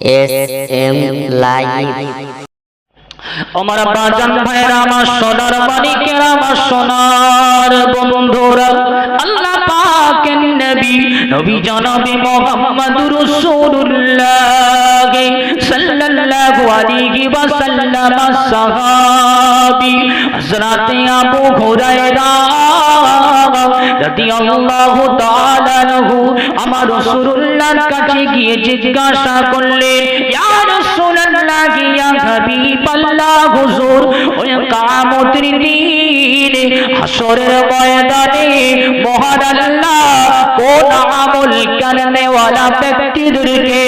SM live. আমার বাজান ভাইরা, আমার সোনার মানিকেরা, আমার সোনার বন্ধুরা, আল্লাহ পাকের নবী নবী জনাবে মুহাম্মদুর রাসূলুল্লাহ সাল্লাল্লাহু আলাইহি ওয়াসাল্লাম সাহাবী হযরত আবু হুরায়রা রাদিয়াল্লাহু তাআলা আনহু আমার রাসূলুল্লাহর কাছে গিয়ে জিজ্ঞাসা করলেন, ইয়া রাসূলুল্লাহ, ইয়া হাবিবাল্লাহ, হুজুর ওই কিয়ামতের দিনে হাসরের ময়দানে মহান আল্লাহ কোন আমল করনে ওয়ালা ব্যক্তিদেরকে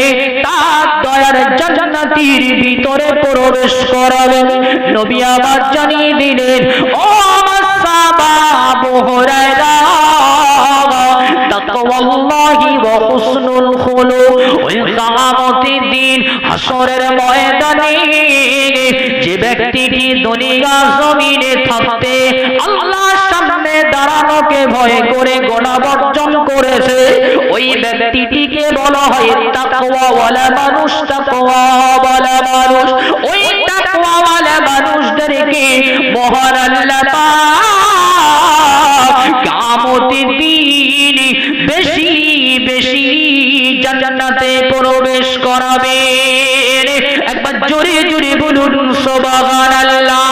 তার দয়ার জান্নাতের ভিতরে প্রবেশ করাবেন? নবী আবার জানিয়ে দিলেন, ও আমার সাহাবা আবু হুরায়রা, তাকওয়াল্লাহি ওয়া হুসনুল খুলুক। ওই কিয়ামতের দিন হাসরের ময়দানে যে ব্যক্তিটি দুনিয়া জমিনে থাকতে আল্লাহর সামনে দাঁড়ানোকে ভয় করে গুনাহ বর্জন করেছে, ওই ব্যক্তিটিকে বলা হয় তাকওয়াওয়ালা মানুষ। তাকওয়াওয়ালা মানুষ, ওই তাকওয়াওয়ালা মানুষদেরকে মহান আল্লাহ পাক কিয়ামতের দিন বেশি বেশি জান্নাতে প্রবেশ করাবেন। একবার জোরে জোরে বলুন সুবহানাল্লাহ।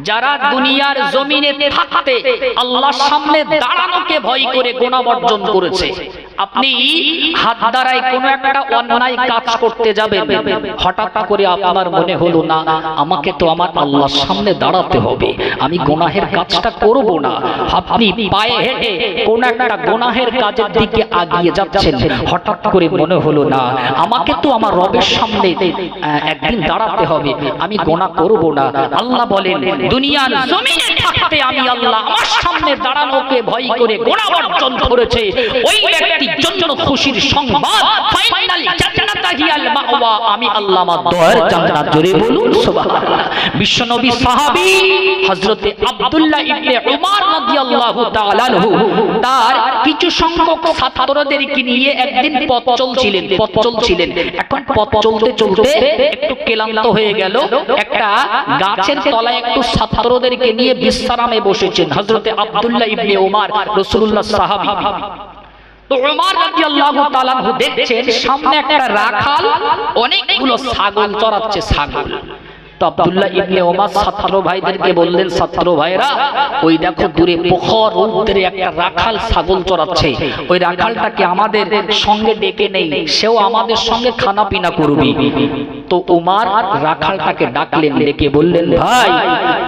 যারা দুনিয়ার জমিনে থাকতে আল্লাহর সামনে দাঁড়ানোকে ভয় করে গুনাহ বর্জন করেছে, আপনি হাত দ্বারায় কোনো একটা অন্যায় কাজ করতে যাবেন, হঠাৎ করে আপনার মনে হলো, না আমাকে তো আমার আল্লাহর সামনে দাঁড়াতে হবে, আমি গুনাহের কাজটা করব না। আপনি পায়ে হেঁটে কোন একটা গুনাহের কাজের দিকে এগিয়ে যাচ্ছেন, হঠাৎ করে মনে হলো, না আমাকে তো আমার রবের সামনে একদিন দাঁড়াতে হবে, আমি গুনাহ করব না। আল্লাহ বলেন, দুনিয়ার জমিনে থাকতে আমি আল্লাহ আমার সামনে দাঁড়ানোকে ভয় করে গুনাহ বর্জন করেছে, ওই ব্যক্তির জন্য খুশির সংবাদ, ফাইনাল জান্নাতা হিয়াল মাওয়া, আমি আল্লাহ আমার দয়ার জান্নাত। জোরে বলুন সুবহানাল্লাহ। বিশ্বনবী সাহাবী হযরত আব্দুল্লাহ ইবনে উমর রাদিয়াল্লাহু তাআলা আনহু তার কিছু সংখ্যক ছাত্রদেরকে নিয়ে একদিন পথ চলছিলেন। এখন পথ চলতে চলতে একটু ক্লান্ত হয়ে গেল, একটা গাছের তলায় একটু ছাত্রদেরকে নিয়ে বিশ্রামে বসেছেন হযরত আব্দুল্লাহ ইবনে উমর, রাসূলুল্লাহ সাহাবী। তো উমর রাদিয়াল্লাহু তাআলা আনহু দেখছেন সামনে একটা রাখাল অনেকগুলো ছাগল চড়াচ্ছে, ছাগল। তো আব্দুল্লাহ ইবনে উমর ছাত্র ভাইদেরকে বললেন, ছাত্র ভাইরা, ওই দেখো দূরে প্রখর রৌদ্রে একটা রাখাল ছাগল চড়াচ্ছে, ওই রাখালটাকে আমাদের সঙ্গে ডেকে নেই, সেও আমাদের সঙ্গে খানা পিনা করবে। তো উমর রাখালটাকে ডাকলেন, ডেকে বললেন, ভাই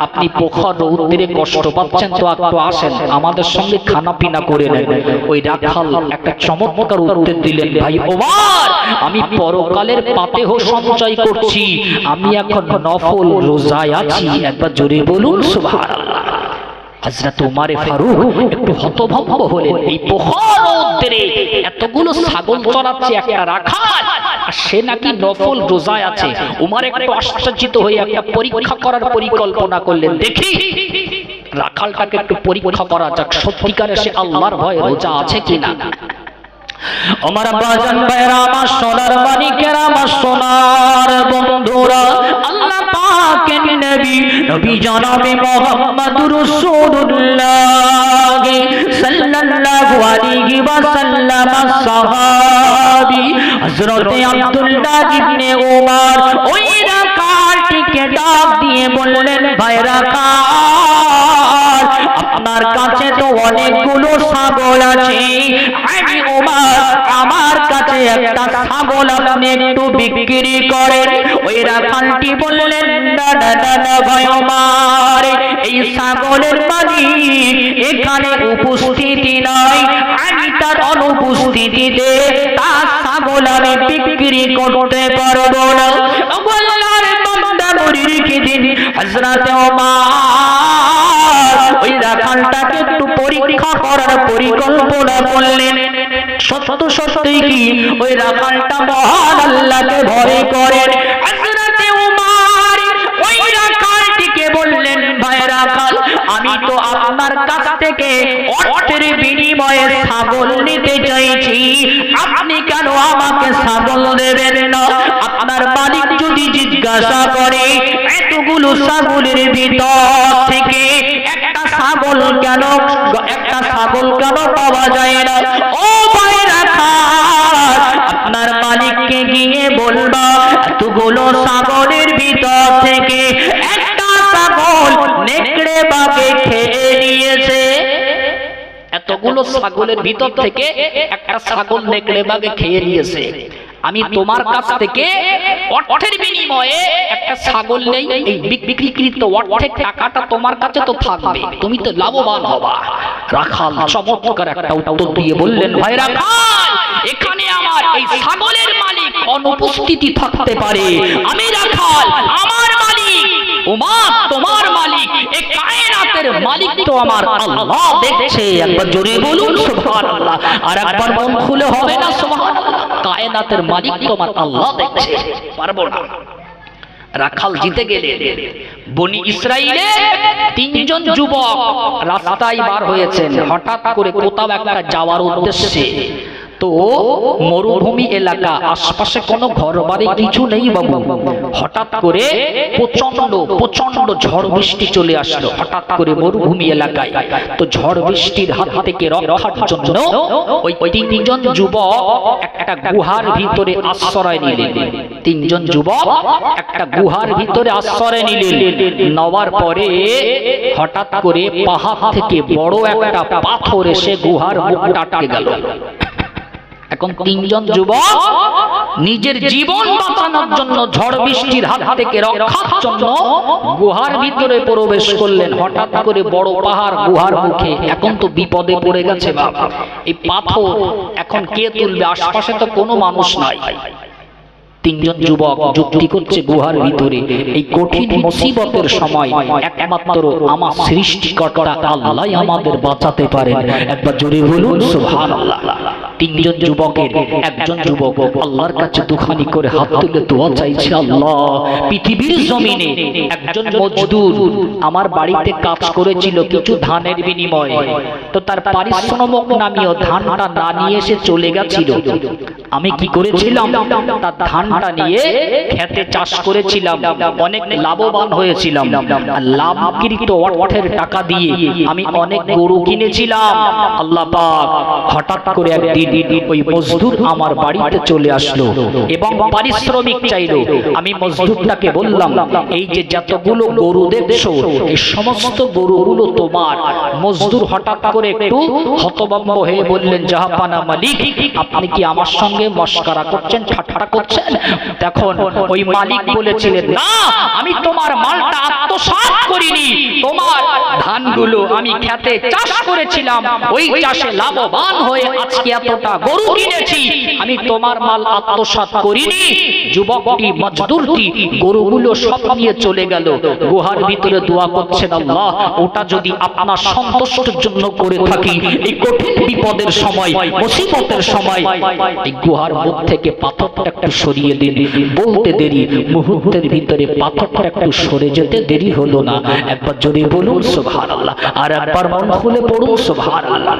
আপনি প্রখর রৌদ্রে কষ্ট পাচ্ছেন, তো একটু আসেন আমাদের সঙ্গে খানা পিনা করে নেন। ওই রাখাল একটা চমৎকার উত্তর দিলেন, ভাই উমর, আমি পরকালের পাতেহ সঞ্চয় করছি, আমি এখন নফল রোজায় আছি। একবার জোরে বলুন সুবহানাল্লাহ। হযরত উমর ফারুক একটু হতভম্ব হলেন, এই প্রখর রৌদ্রে এতগুলো ছাগল চড়াচ্ছে একটা রাখাল, আর সে নাকি নফল রোজায় আছে। উমর একটু আশ্চর্যিত হয়ে একটা পরীক্ষা করার পরিকল্পনা করলেন, দেখি রাখালটাকে একটু পরীক্ষা করা যাক, সত্যিকারে সে আল্লাহর ভয়ে রোজা আছে কিনা। আমার বাজান ভাইরা, আমার সোনার মানিকেরা, আমার সোনার বন্ধুরা, আল্লাহ পাকের নবী নবী জনাবে মুহাম্মদুর রাসূলুল্লাহ সাল্লাল্লাহু আলাইহি ওয়াসাল্লাম সাহাবী হযরত আব্দুল্লাহ ইবনে উমর ওই রাখালটিকে ডাক দিয়ে বললেন, ভাই রাখাল, আপনার কাছে তো অনেকগুলো ছাগল আছে, আমি উমর, আমার কাছে একটা ছাগল আপনি একটু বিক্রি করেন। ওই রাখালটি বললেন, না না না না ভাই উমর, এই ছাগলের মালিক এখানে উপস্থিতি নয়, আমি তার অনুপস্থিতিতে তার ছাগল আমি বিক্রি করতে পারবো না। আল্লাহর বান্দা মরি রেখে দিন। হযরত উমর ওই রাখালটাকে একটু পরীক্ষা করার পরিকল্পনা করলেন। সত্য সত্যই কি ওই রাখালটা মহান আল্লাহকে ভয় করেন? হযরত উমর ওই রাখালটিকে বললেন, ভাই রাখাল, আমি তো আপনার কাছ থেকে অর্থের বিনিময়ে বিনিময়ে ছাগল নিতে চাইছি, আপনি কেন আমাকে ছাগল দেবেন না? আপনার মালিক যদি জিজ্ঞাসা করে এতগুলো ছাগলের ভিতর থেকে একটা ছাগল কেন পাওয়া যায় না? ও ভাইরা খান, আপনার মালিককে গিয়ে বলবা এতগুলো ছাগলের ভিতর থেকে একটা ছাগল নেকড়ে বাঘে খেয়ে নিয়েছে। এতগুলো ছাগলের ভিতর থেকে একটা ছাগল নেকড়ে বাঘে খেয়ে নিয়েছে। আমি তোমার কাছ থেকে অর্থের বিনিময়ে একটা ছাগল নেই, এই বিক্রিকৃত অর্থের টাকাটা তোমার কাছে তো থাকবে, তুমি তো লাভবান হবা। রাখাল চমৎকার একটা উত্তর দিয়ে বললেন, ভাই রাখাল, এখানে আমার এই ছাগলের মালিক অনুপস্থিতি থাকতে পারে, আমি রাখাল, আমার মালিক ওমা তোমার মালিক, এই কায়নাতের মালিক তো আমার আল্লাহ দেখছে। একবার জোরে বলুন সুবহানাল্লাহ, আর একবার মন খুলে হবে না সুবহানাল্লাহ। কায়নাতের মালিক তোমার আল্লাহ দেখছে। পারবো না। রাখাল জিতে গেলেন। বনি ইসরাইলের তিনজন যুবক রাস্তায় বার হয়েছেন, হঠাৎ করে কোথাও একটা যাওয়ার উদ্দেশ্যে। তো মরুভূমি এলাকা, আশপাশে কোনো ঘর বাড়ি কিছু নেই বাবু। হঠাৎ করে প্রচন্ড ঝড় বৃষ্টি চলে আসলো হঠাৎ করে মরুভূমি এলাকায়। তো ঝড় বৃষ্টির হাত থেকে রক্ষার জন্য ওই তিনজন যুবক একটা গুহার ভিতরে আশ্রয় নিলেন। তিনজন যুবক একটা গুহার ভিতরে আশ্রয় নিলেন। নেওয়ার পরে হঠাৎ করে পাহাড় থেকে বড় একটা পাথর এসে গুহার মুখটা আটকে গেল। এখন তিনজন যুবক নিজের জীবন বাঁচানোর জন্য ঝড় বৃষ্টির হাত থেকে রক্ষার জন্য গুহার ভিতরে প্রবেশ করলেন। হঠাৎ করে বড় পাহাড় গুহার মুখে, এখন তো বিপদে পড়ে গেছে বাবা। এই পাথর এখন কে তুলবে? আশপাশে তো কোনো মানুষ নাই। তিনজন যুবক যুক্তি করছে গুহার ভিতরে, এই কঠিন মুসিবতের সময় একমাত্র আমার সৃষ্টিকর্তা আল্লাহ আমাদের বাঁচাতে পারেন। একবার জোরে বলুন সুবহানাল্লাহ। তিনজন যুবকের একজন যুবক আল্লাহর কাছে দুখানি করে হাত তুলে দোয়া চাইছে, আল্লাহ, পৃথিবীর জমিনে একজন মজদুর আমার বাড়িতে কাজ করেছিল কিছু ধানের বিনিময়ে, তো তার পারিশ্রমিক নামিয়েও ধানটা না নিয়ে এসে চলে গেছিল। আমি কি করেছিলাম? তার ধানটা নিয়ে খেতে চাষ করেছিলাম, অনেক লাভবান হয়েছিলাম। আর লাভকৃত অর্থের টাকা দিয়ে আমি অনেক গরু কিনেছিলাম। আল্লাহ পাক হঠাৎ করে একদিন ওই মজদুর আমার বাড়িতে চলে আসলো এবং পারিশ্রমিক চাইলো। আমি মজদুরটাকে বললাম, এই যে যতগুলো গরু দেখছো এই সমস্ত গরুগুলো তোমার। মজদুর হঠাৎ করে একটু হতভম্ব হয়ে বললেন, জাহাপানা মালিক, আপনি কি আমার সঙ্গে মস্করা করছেন, ঠাট্টা করছেন? তখন ওই মালিক বলেছিলেন, না, আমি তোমার মালটা আত্মসাৎ করিনি, তোমার ধানগুলো আমি খেতে চাষ করেছিলাম, ওই চাষে লাভবান হয়ে আজকে এতটা গরু কিনেছি, আমি তোমার মাল আত্মসাৎ করিনি। যুবকটি মজদুরটি গরুগুলো সব নিয়ে চলে গেল। গুহার ভিতরে দোয়া করছেন, আল্লাহ, ওটা যদি আপনার সন্তুষ্টের জন্য করে থাকি, এই কঠিন বিপদের সময়, মুসিবতের সময় এই গুহার মুখ থেকে পাথরটা একটু সরিয়ে দিন। বলতে দেরি, মুহূর্তের ভিতরে পাথরটা একটু সরে যেতে দেরি হলো না। একবার জোরে বলুন সুবহানাল্লাহ, আর একবার মন খুলে পড়ুন সুবহানাল্লাহ।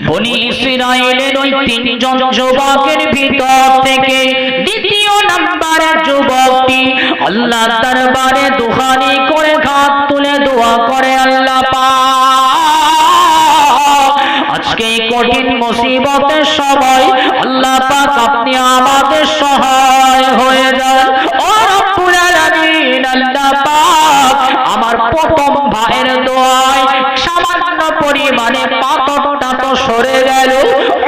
বনি ইসরাইলের ওই তিনজন যুবকের ভিতর থেকে দ্বিতীয় নাম্বারের যুবকটি আল্লাহর দরবারে দুহানি করে হাত তুলে দোয়া করে, আল্লাহ পাক, আজকে কঠিন মুসিবতের সময় আল্লাহ পাক আপনি আমাদের সহায় হয়ে যান। ও রব্বুল আলামিন, আল্লাহ পাক, আমার প্রথম ভাইয়ের দোয়ায় সামান্য পরিমাণে পাথরটা তো সরে গেল।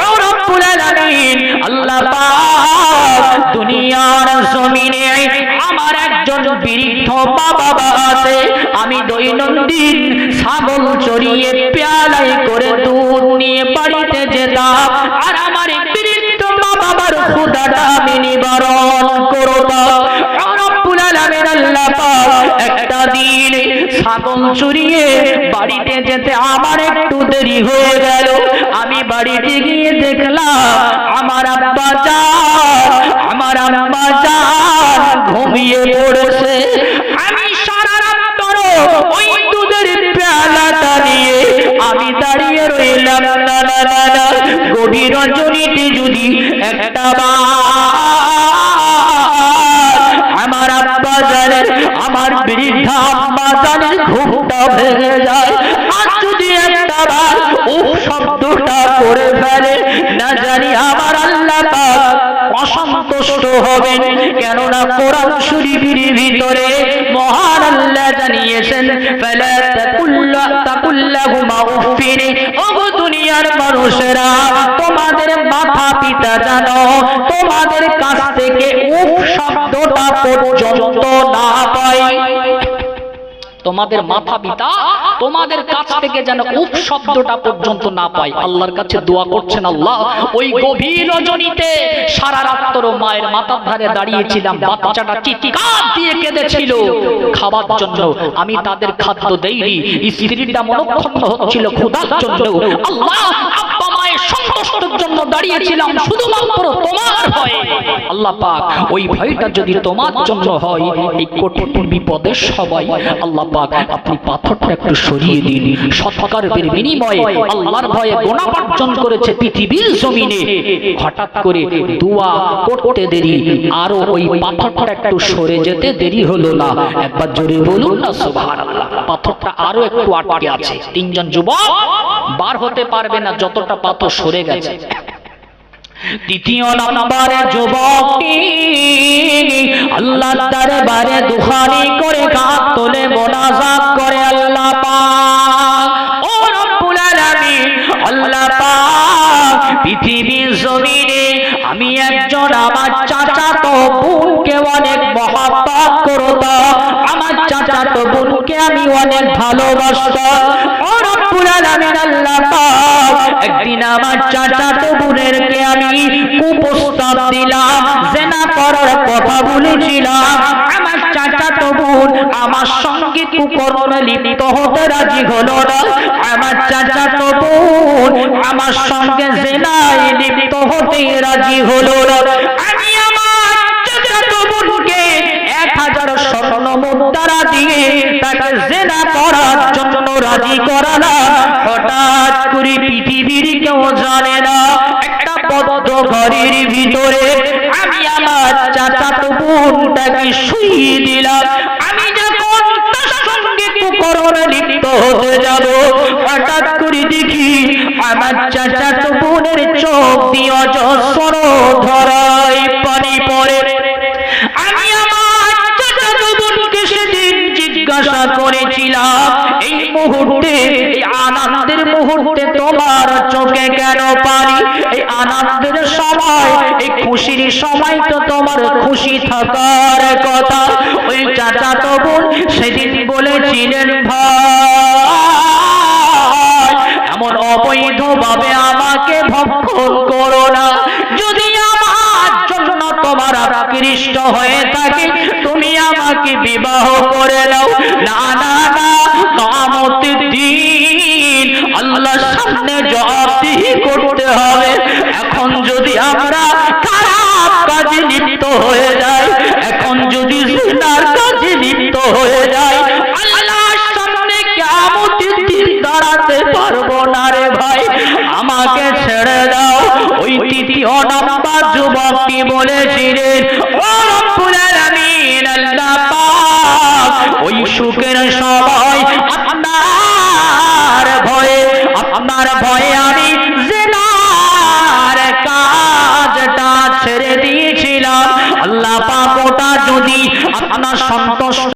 ও রব্বুল আলামিন, আল্লাহ পাক, দুনিয়ার জমিনে আমার একজন বৃদ্ধ বাবা আছে, আমি দৈনন্দিন ছাগল চড়িয়ে পেয়ালায় করে দুধ নিয়ে বাড়িতে যেতাম, আর আমার বৃদ্ধ বাবার ক্ষুধাটা আমি নিবারণ করতাম। ও রব্বুল আলামিন, আল্লাহ পাক, একটা দিন ছাগল চড়িয়ে বাড়িতে যেতে আমার একটু দেরি হয়ে গেল। আমি বাড়িতে গিয়ে দেখলাম আমার আব্বা জান ঘুমিয়ে পড়েছে। আমি সারা রাত ওই দুধের পেয়ালাটা নিয়ে আমি দাঁড়িয়ে রইলাম, গভীর রজনীতে যদি একটা আমার আব্বা জানের, আমার বৃদ্ধা আম্মা জানের ঘুমটা ভেঙে যায়, আর যদি একটা বার শব্দটা করে ফেলে, না জানি আমার আল্লাহ পাক অসন্তুষ্ট হবেন। কেননা কোরআন শরীফের ভিতরে মহান আল্লাহ জানিয়েছেন, ফালা তাকুল্লাহুমা উফিন, ওগো দুনিয়ার মানুষেরা, তোমাদের মাথা পিতা জানো তোমাদের কাছ থেকে উফ শব্দটা পর্যন্ত না পায়। তোমাদের মাথা পিতা তোমাদের কাছ থেকে যেন উফ শব্দটা পর্যন্ত না পায়। আল্লাহর কাছে দোয়া করছেন, আল্লাহ ওই গভীর রজনীতে সারা রাত্র মায়ের মাথার ধারে দাঁড়িয়েছিলাম, বাচ্চাটা চিৎকার দিয়ে কেঁদেছিল খাবার জন্য, আমি তাদের খাদ্য দেইনি, স্ত্রীটা মনক্ষুণ্ণ হচ্ছিল ক্ষুধার জন্য। আল্লাহ আব্বা মায়ের সন্তুষ্টির জন্য দাঁড়িয়েছিলাম শুধুমাত্র তোমার ভয়ে। আল্লাহ পাক ওই ভয়টা যদি তোমার জন্য হয়, এই কঠিন বিপদে সবাই আল্লাহ পাক আপনি পাথরটা একটু সরিয়ে দিন। সৎকারের বিনিময়ে আল্লাহর ভয়ে গোনা বর্জন করেছে পৃথিবীর জমিনে, হঠাৎ করে দোয়া করতে দেরি, আরো ওই পাথরটা একটু সরে যেতে দেরি হলো না। একবার জোরে বলুন না সুবহানাল্লাহ। পাথরটা আরো একটু আটকে আছে, তিনজন যুবক বার হতে পারবে না যতটা পাথর সরে গেছে। দ্বিতীয় নম্বরে যুবকটি আল্লাহর দরবারে দুহারি করে কাঁধ তোলে, মোনাজাত করে, আল্লাহ পাক, ও রব্বুল আলামিন, আল্লাহ পাক পৃথিবীর জমিনে আমি একজন আমার চাচাতো বোনকে অনেক মহব্বত করতাম, আমার চাচাতো বোনকে আমি অনেক ভালোবাসতাম। ও রব্বুল আলামিন, আল্লাহ পাক একদিন আমার চাচাতো বোনেরকে আমি কুপ্রস্তাব দিলাম, জিনা করার কথা বলেছিলাম। আমার চাচাতো বোন আমার সঙ্গে কুকর্মে লিপ্ত হতে রাজি হলো না। আমার চাচাতো বোন আমার সঙ্গে জিনায় লিপ্ত হতে রাজি হলো না। আমি আমার চাচাতো বোনকে 1000 স্বর্ণ মুদ্রা দিয়ে তাকে জিনা করার জন্য রাজি করালাম। হঠাৎ করে পৃথিবীর কেউ জানে না, একটা বদ্ধ ঘরের ভিতরে আমি আমার চাচাতো বোনটাকে শুইয়ে দিলাম। আমি যখন তার সঙ্গে কুকর্মে লিপ্ত হতে যাব, হঠাৎ করে দেখি আমার চাচাতো বোনের চোখ দিয়ে অজস্র ধরায় পানি পড়ে। আমি আমার চাচাতো বোনকে সেদিন জিজ্ঞাসা করেছিলাম, এই মুহূর্তে, এই আনন্দের মুহূর্তে তোমার চোখে কেন পানি? এই আনন্দের সময়, এই খুশির সময় তো তোমার খুশি থাকার কথা। ওই চাচাতো বোন সেদিন বলেছিলেন, ভাই এমন অবৈধভাবে আমাকে ভক্ষণ করো না, যদি আমার জন্য তোমার আকৃষ্ট হয়ে থাকে তুমি আমাকে বিবাহ করে নাও। না না না, কিয়ামতের দিন আল্লাহর সামনে জবাবদিহি করতে হবে। এখন যদি আমরা খারাপ কাজে লিপ্ত হয়ে যাই, এখন যদি জিনার কাজে লিপ্ত হয়ে যাই, আল্লাহর সামনে কিয়ামতের দিন দাঁড়াতে পারবো না রে ভাই, আমাকে ছেড়ে দাও। ওই তৃতীয় নাম্বার যুবকটি বলেছিলেন, ও রব্বুল আলামিন, আল্লাহ পাক ওই সুখের সময় আপনার ভয়ে আমি জিনার কাজটা ছেড়ে দিয়েছিলাম। আল্লাহ পাক ওটা যদি আপনার সন্তুষ্ট